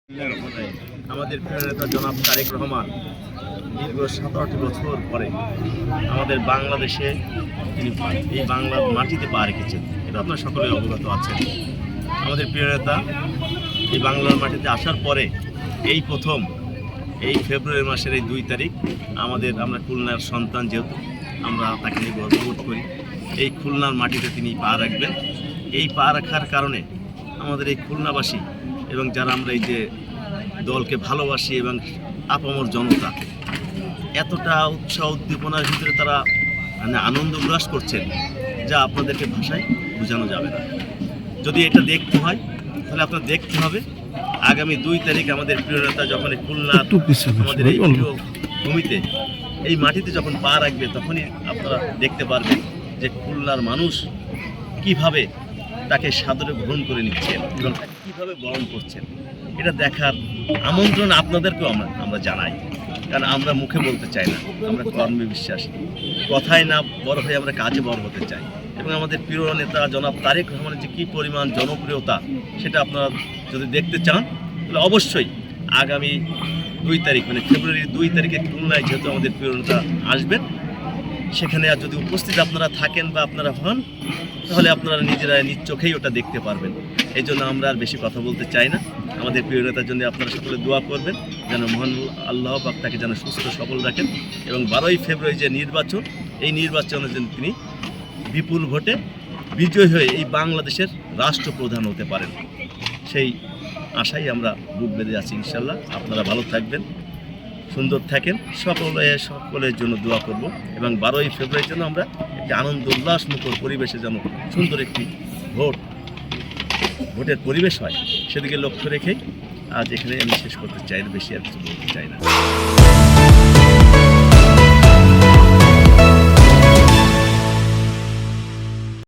আমাদের প্রিয় নেতা জনাব তারেক রহমান দীর্ঘ 17 বছর পরে আমাদের বাংলাদেশে তিনি এই বাংলার মাটিতে পা রেখেছেন। এটা আপনারা সকলেই অবগত আছেন। আমাদের প্রিয় নেতা এই বাংলার মাটিতে আসার পরে এই প্রথম এই ফেব্রুয়ারি মাসের এই 2 তারিখ আমরা খুলনার সন্তান, যেহেতু আমরা তাকে নিয়ে গর্ববোধ করি, এই খুলনার মাটিতে তিনি পা রাখবেন। এই পা রাখার কারণে আমাদের এই খুলনাবাসী এবং যারা আমরা এই যে দলকে ভালোবাসি এবং আপামর জনতা এতটা উৎসাহ উদ্দীপনার ভিতরে তারা আনন্দ উল্লাস করছেন যা আপনাদেরকে ভাষায় বোঝানো যাবে না। যদি এটা দেখতে হয় তাহলে আপনার দেখতে হবে আগামী 2 তারিখ আমাদের প্রিয় নেতা যখন খুলনা আমাদের এই প্রিয় ভূমিতে এই মাটিতে যখন পা রাখবে, তখনই আপনারা দেখতে পারবেন যে খুলনার মানুষ কিভাবে তাকে সাদরে গ্রহণ করে নিচ্ছেন এবং কীভাবে বরণ করছেন। এটা দেখার আমন্ত্রণ আপনাদেরকেও আমরা জানাই, কারণ আমরা মুখে বলতে চাই না, আমরা কর্মে বিশ্বাসী। কথায় না বড় হয়ে আমরা কাজে বড় হতে চাই। এবং আমাদের প্রিয় নেতা জনাব তারেক রহমানের যে কী পরিমাণ জনপ্রিয়তা, সেটা আপনারা যদি দেখতে চান তাহলে অবশ্যই আগামী 2 তারিখ মানে ফেব্রুয়ারি 2 তারিখে খুলনায় যেহেতু আমাদের প্রিয় নেতা আসবেন, সেখানে আর যদি উপস্থিত আপনারা থাকেন বা আপনারা হন, তাহলে আপনারা নিজেরা নিজ চোখেই ওটা দেখতে পারবেন। এই জন্য আমরা আর বেশি কথা বলতে চাই না। আমাদের প্রিয় নেতার জন্য আপনারা সকলে দোয়া করবেন যেন মহান আল্লাহ পাক তাকে যেন সুস্থ সবল রাখেন এবং 12ই ফেব্রুয়ারি যে নির্বাচন, এই নির্বাচনে যেন তিনি বিপুল ভোটে বিজয়ী হয়ে এই বাংলাদেশের রাষ্ট্রপ্রধান হতে পারেন, সেই আশাই আমরা বুক বেঁধে আছি। ইনশাল্লাহ আপনারা ভালো থাকবেন, সুন্দর থাকেন, সকলের জন্য দোয়া করব এবং 12ই ফেব্রুয়ারির জন্য আমরা একটি আনন্দ উল্লাসমুখর পরিবেশে যেন সুন্দর একটি ভোটের পরিবেশ হয়, সেদিকে লক্ষ্য রেখেই আজ এখানে আমি শেষ করতে চাই, বেশি আর কিছু বলতে চাই না।